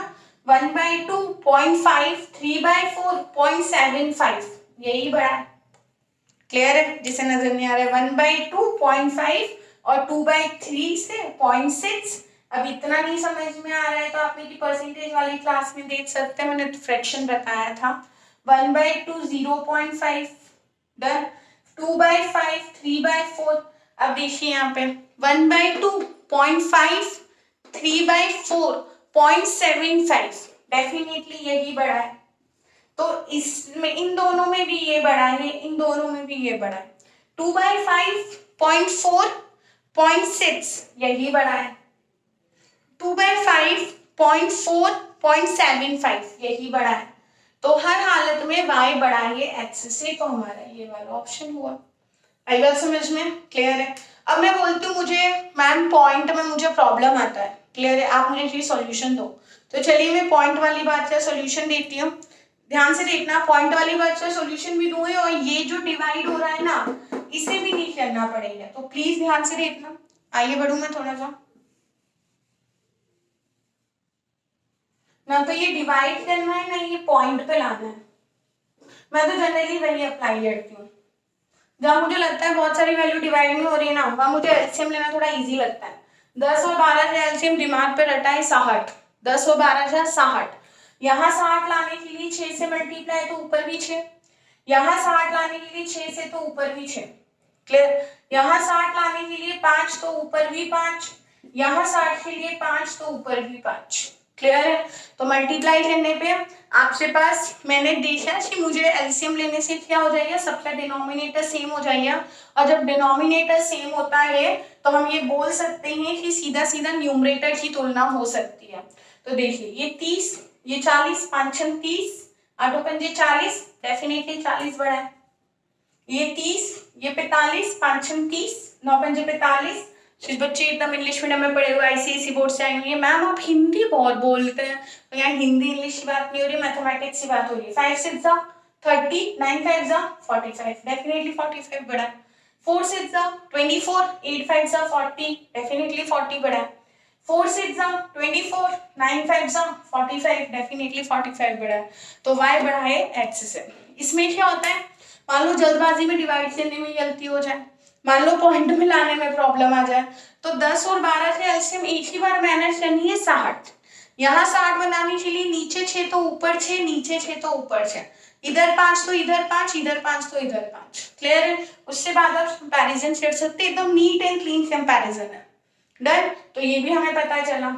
1/2, 0.5, 3/4, 0.75, यही बढ़ा है। क्लियर है, जिसे नजर नहीं आ रहा है। 1/2, 0.5 और 2/3 से 0.6। अब इतना नहीं समझ में आ रहा है तो आप मेरी परसेंटेज वाली क्लास में देख सकते हैं, मैंने तो फ्रैक्शन बताया था। 1/2, 0.5, डन। 2/5, 3/4। अब देखिए यहाँ पे 1/2, 0.5, 3/4, 0.75, डेफिनेटली यही बड़ा है। तो इसमें इन दोनों में भी ये बड़ा है, इन दोनों में भी ये बड़ा है। 2/5, 0.4, 0.6, यही बड़ा है। 2/5, 0.4, 0.75, यही बड़ा है। तो हर हालत में y बड़ा है x से, तो हमारा ये वाला ऑप्शन हुआ। आई बात समझ में? क्लियर है। अब मैं बोलती हूँ मुझे मैम पॉइंट में मुझे प्रॉब्लम आता है, क्लियर है, आप मुझे ये सॉल्यूशन दो। तो चलिए मैं पॉइंट वाली बात का सॉल्यूशन देती हूँ। ध्यान से देखना, पॉइंट वाली बात का सॉल्यूशन भी दूंगी और ये जो डिवाइड हो रहा है ना, इसे भी नहीं करना पड़ेगा, तो प्लीज ध्यान से देखना। आइए बढ़ू मैं थोड़ा सा ना, तो ये डिवाइड करना है ना, ये पॉइंट पे लाना है। मैं तो जनरली वही अप्लाई करती हूँ। जहाँ मुझे लगता है बहुत सारी वैल्यू डिवाइड में हो रही है ना, वहाँ मुझे एलसीएम लेना थोड़ा इजी लगता है। 10 और 12 से एलसीएम दिमाग पे रटा है 60। 10 और 12 से 60। यहाँ 60 लाने के लिए 6 से मल्टीप्लाई तो ऊपर भी 6। यहाँ 60 लाने के लिए 6 से तो ऊपर भी 6। क्लियर। यहाँ 60 लाने के लिए 5 तो ऊपर भी 5। यहाँ 60 के लिए 5 तो ऊपर भी 5। क्लियर है। तो मल्टीप्लाई करने पे आपके पास मैंने देखा कि मुझे एलसीएम लेने से क्या हो जाएगा, सबका डिनोमिनेटर सेम हो जाएगा। और जब डिनोमिनेटर सेम होता है तो हम ये बोल सकते हैं कि सीधा सीधा न्यूमरेटर की तुलना हो सकती है। तो देखिए ये 30, ये 40, 5 छम 30, 8 पंजे 40, डेफिनेटली 40 बड़ा है। ये 30, ये 45, 5 छम 30, 9 पंजे 45। जिस बच्चे एकदम इंग्लिश मीडियम में पढ़े हुए आईसीएसई बोर्ड से आए हुए, मैम आप हिंदी बहुत बोलते हैं, तो यहाँ हिंदी इंग्लिश की बात नहीं हो रही, मैथमेटिक्स की बात हो रही है। 5 6 जा 30, 9 5 जा 45, डेफिनेटली 45 बड़ा है। 4 6 जा 24, 8 5 जा 40, डेफिनेटली 40 बड़ा है। 4 6 जा 24, 9 5 जा 45, डेफिनेटली 45 बड़ा है। तो y बड़ा है x से। इसमें क्या होता है, मान लो जल्दबाजी में डिवाइड करने में गलती हो जाए, मान लो पॉइंट में लाने में प्रॉब्लम आ जाए, तो 10 और 12 से एलसीएम एक ही बार मैनेज करनी है 60। यहाँ 60 बनाने के लिए नीचे 6 तो ऊपर 6, नीचे 6 तो ऊपर 6, इधर 5 तो इधर 5, इधर 5 तो इधर 5। क्लियर है। उससे बाद आप कंपैरिजन कर सकते, एकदम नीट एंड क्लीन कंपैरिजन है। डन। तो ये भी हमें पता चला।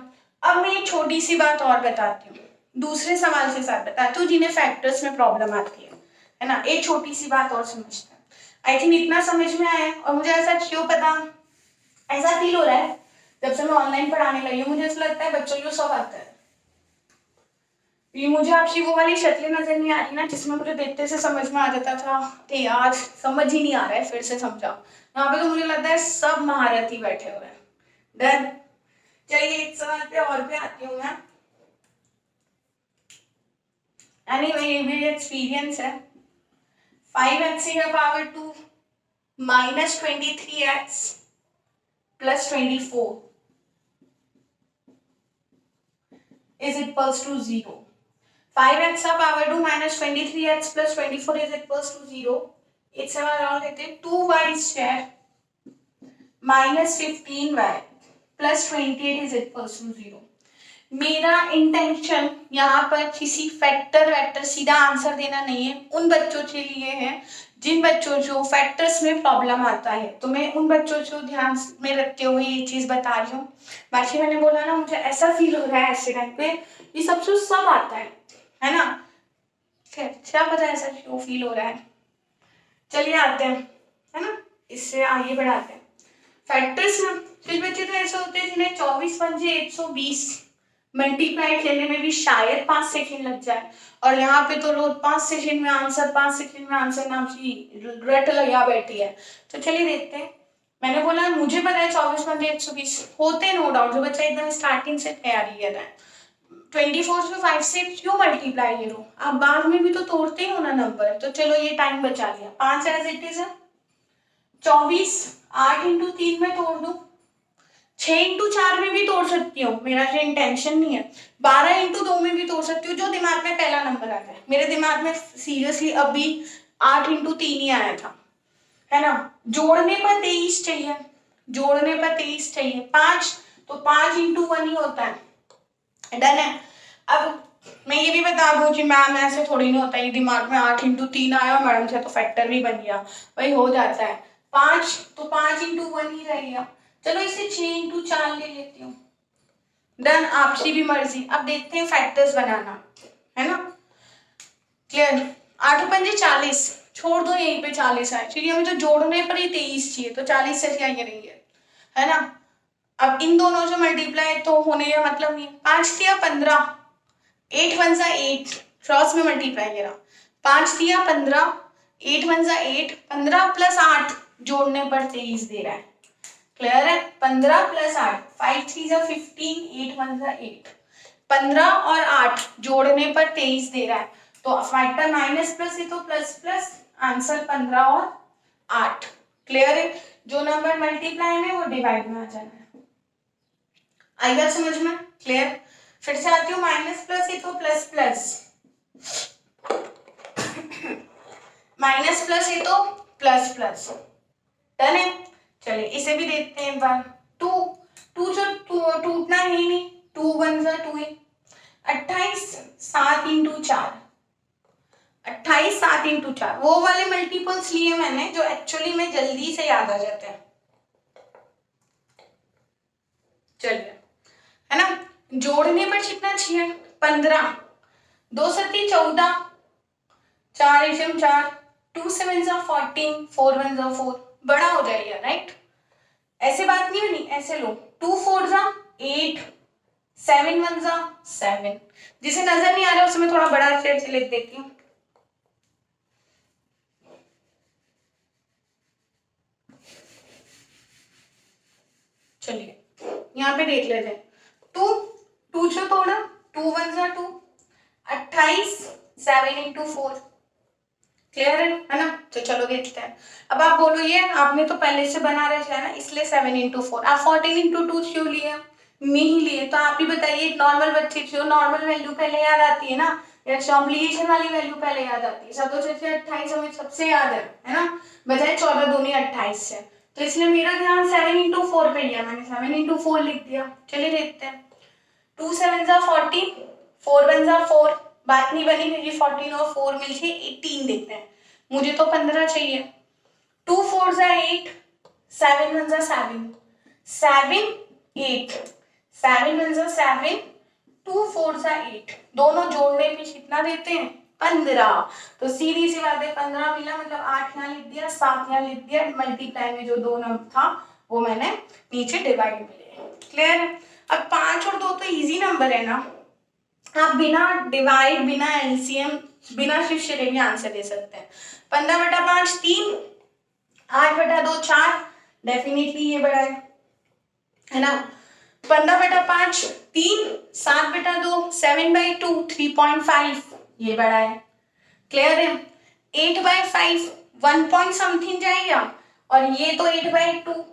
अब मैं एक छोटी सी बात और बताती हूँ, दूसरे सवाल के साथ बताती हूँ जिन्हें फैक्टर्स में प्रॉब्लम आती है ना। एक छोटी सी बात और समझते हैं। आई थिंक इतना समझ में आया। और मुझे ऐसा क्यों पता, ऐसा फील हो रहा है जब से मैं ऑनलाइन पढ़ाने लगी हूँ, मुझे ऐसा लगता है बच्चों को सब आता है। ये मुझे आपकी वो वाली शक्लें नजर नहीं आ रही ना, जिसमें मुझे देखते से समझ में आ जाता था कि यार समझ ही नहीं आ रहा है, फिर से समझा। यहाँ पे तो मुझे लगता है सब महारथी बैठे हुए हैं। डन। चलिए एक सवाल पे और पे आती हूँ मैं। एनीवे ये मेरी एक्सपीरियंस है। 5x का power 2 minus 23x plus 24 is equals to 0. 5x का power 2 minus 23x plus 24 is equals to 0. एक सवाल और लेते हैं। 2y square minus 15y plus 28 is equals to 0. मेरा इंटेंशन यहाँ पर किसी फैक्टर वेक्टर सीधा आंसर देना नहीं है, उन बच्चों के लिए है जिन बच्चों को फैक्टर्स में प्रॉब्लम आता है, तो मैं उन बच्चों को ध्यान में रखते हुए ये चीज बता रही हूँ। बाकी मैंने बोला ना, मुझे ऐसा फील हो रहा है ऐसे टाइम पे ये सब आता है ना, क्या पता ऐसा क्यों फील हो रहा है। चलिए आते हैं, है ना, इससे आगे बढ़ाते हैं। फैक्टर्स में कुछ बच्चे तो ऐसे होते हैं जिन्हें 24 पंजे 120 मल्टीप्लाई करने में भी शायद 5 सेकंड लग जाए, और यहाँ पे तो लोग 5 सेकंड में आंसर 5 सेकंड में आंसर नाम की रट लगा बैठी है। तो चलिए देखते हैं। मैंने बोला मुझे पता है 24 पंजे 120 होते, नो डाउट, जो बच्चा एकदम स्टार्टिंग से तैयारी कर रहा है 24 में 5 से क्यों मल्टीप्लाई करो, आप बाद में भी तो तोड़ते ही हो ना नंबर। तो चलो ये टाइम बचा लिया, 5 एज इट इज है, 24 8 इंटू 3 में तोड़ दो, 6 इंटू 4 में भी तोड़ सकती हूँ, मेरा कोई इंटेंशन नहीं है, 12 इंटू 2 में भी तोड़ सकती हूँ, जो दिमाग में पहला नंबर आता है। मेरे दिमाग में सीरियसली अभी 8 इंटू 3 ही आया था, है ना। जोड़ने पर 23 चाहिए, जोड़ने पर 23 चाहिए, 5 तो 5 इंटू 1 ही होता है, डन है। अब मैं ये भी बता दूं कि मैम ऐसे थोड़ी नहीं होता, ये दिमाग में 8 इंटू 3 आया और मैडम से तो फैक्टर भी बन गया, वही हो जाता है। 5 तो 5 इंटू 1 ही रहेगा, चलो इसे 6 इंटू 4 ले लेती हूँ, डन, आपकी भी मर्जी। अब देखते हैं फैक्टर्स बनाना, है ना, क्लियर। 8 पंजे 40, छोड़ दो यहीं पे 40 है, क्योंकि हमें तो जोड़ने पर ही 23 चाहिए, तो 40 से क्या करेंगे, है ना। अब इन दोनों से मल्टीप्लाई तो होने का मतलब नहीं, 5 दिया 15, 8 वन जा 8, क्रॉस में मल्टीप्लाई करा, 5 दिया 15, 8 वन जा 8, 15 प्लस 8 जोड़ने पर 23 दे रहा है, क्लियर है। 15 प्लस 8, 5 3 जा 15, 8 वन जा 8, 15 और 8 जोड़ने पर 23 दे रहा है, तो फैक्टर माइनस प्लस है तो प्लस प्लस, आंसर 15 और 8, क्लियर है। जो नंबर मल्टीप्लाई में वो डिवाइड में आ जाना है, आएगा समझ में, क्लियर। फिर से आती हूँ, माइनस प्लस है तो प्लस प्लस, माइनस प्लस है तो प्लस प्लस, डन है। चलिए इसे भी देखते हैं एक बार। 2 2 जो टूटना है ही नहीं, 2 वन जा 2 है, 28 7 इंटू 4, 28 7 इंटू 4, वो वाले मल्टीपल्स लिए मैंने जो एक्चुअली में जल्दी से याद आ जाते हैं। चलिए, है ना, जोड़ने पर कितना चाहिए, 15, 2 सत्ती 14, 4 इसम 4, 2 7 जा 14, 4 1 जा 4, बड़ा हो जाएगा, राइट। ऐसे बात नहीं बनी, ऐसे लो, 2 4 जा 8, 7 1 जा 7, जिसे नजर नहीं आ रहा उसे मैं थोड़ा बड़ा शेर से लिख देती हूँ। चलिए यहाँ पे देख लेते हैं, 2 से तोड़ा, 2 1 जा 2, 28 7 इंटू 4, क्लियर है ना। तो चलो देखते हैं। अब आप बोलो ये आपने तो पहले से बना रखा है ना, इसलिए 7 इंटू 4, आप 14 इंटू 2 क्यों लिए, नहीं लिए, तो आप ही बताइए। नॉर्मल बच्चे जो नॉर्मल वैल्यू पहले याद आती है ना, या कॉम्प्लीकेशन वाली वैल्यू पहले याद आती है, 7 से 28 हमें सबसे याद है ना, बजाय 14 दूनी 28 से, तो इसलिए मेरा ध्यान 7 इंटू 4 पे गया, मैंने 7 इंटू 4 लिख दिया। चलिए देखते हैं, 2 7 जा 14, 4 1 जा 4, बात नहीं बनी क्योंकि 14 और 4 मिलके 18 देखते हैं, मुझे तो 15 चाहिए। 2 4 जा 8, 7 1 जा 7, 7 8, 7 1 जा 7, 2 4 जा 8, दोनों जोड़ने पे कितना देते हैं, 15, तो सीधी सी बात है 15 मिला, मतलब 8 यहाँ लिख दिया, 7 यहाँ लिख दिया, मल्टीप्लाई में जो 2 नंबर था वो मैंने नीचे डिवाइड में लिया, क्लियर है। अब 5 और 2 तो इजी नंबर है ना, आप बिना डिवाइड, बिना एलसीएम, बिना शिफ्ट के भी आंसर दे सकते हैं। 15/5 3, 8/2 4, डेफिनेटली ये बड़ा है ना। 15/5 3, 7/2 7/2 3.5, ये बड़ा है, क्लियर है। 8/5 1 पॉइंट समथिंग जाएगा, और ये तो 8/2,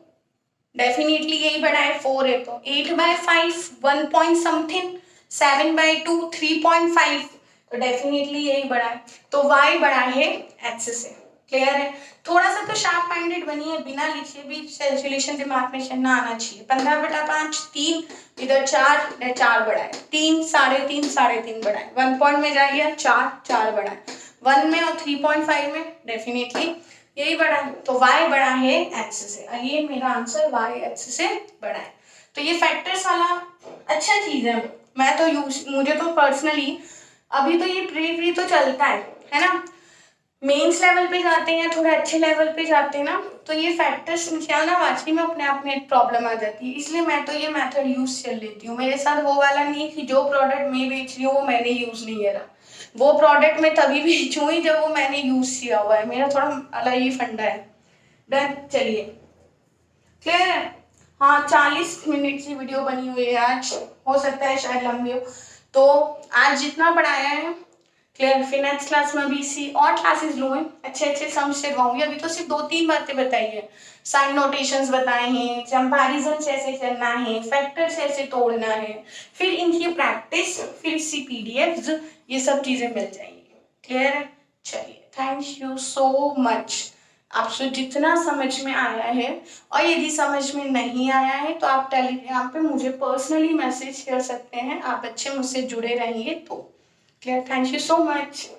डेफिनेटली यही बड़ा है, 4 है, तो 8/5 1 पॉइंट समथिंग, 7/2 3.5, तो डेफिनेटली यही बड़ा है, तो y बड़ा है x से, क्लियर है? थोड़ा सा तो शार्प माइंडेड बनिए, बिना लिखे भी कैलकुलेशन दिमाग में चलना आना चाहिए। 15/5 3, इधर 4, इधर 4 बढ़ाए, 3 3.5 3.5 बढ़ाए, 1 पॉइंट में जाइए 4 बढ़ाए, 1 में और 3.5 में डेफिनेटली यही बड़ा है, तो y बड़ा है x से। ये मेरा आंसर y x से बड़ा है। तो ये फैक्टर्स वाला अच्छा चीज है, मैं तो मुझे तो पर्सनली अभी तो ये प्री तो चलता है ना, मेंस लेवल पे जाते हैं, थोड़े अच्छे लेवल पे जाते हैं ना, तो ये फैक्टर्स निकालना वाकई में अपने आप में एक प्रॉब्लम आ जाती है। इसलिए मैं तो ये मेथड यूज कर लेती हूँ। मेरे साथ वो वाला नहीं कि जो प्रोडक्ट मैं बेच रही हूँ वो मैंने यूज नहीं करा, वो प्रोडक्ट मैं तभी बेचूँ ही जब वो मैंने यूज किया हुआ है। मेरा थोड़ा अलग ही फंडा है। डन, चलिए क्लियर है? हाँ, 40 मिनट की वीडियो बनी हुई है आज, हो सकता है शायद लंबी हो। तो आज जितना पढ़ाया है क्लियर, फिर नेक्स्ट क्लास में भी इसी और क्लासेस लूँगी, अच्छे समझ करवाऊंगी। अभी तो सिर्फ 2-3 बातें बताई है, साइन नोटेशंस बताए हैं, कंपैरिजन कैसे करना है, फैक्टर्स कैसे तोड़ना है, फिर इनकी प्रैक्टिस, फिर इसकी पीडीएफ्स, ये सब चीज़ें मिल जाएंगी। क्लियर है? चलिए, थैंक यू सो मच। आपसे जितना समझ में आया है, और यदि समझ में नहीं आया है तो आप टेलीग्राम पे मुझे पर्सनली मैसेज कर सकते हैं, आप अच्छे मुझसे जुड़े रहेंगे तो। Clear, thank you so much.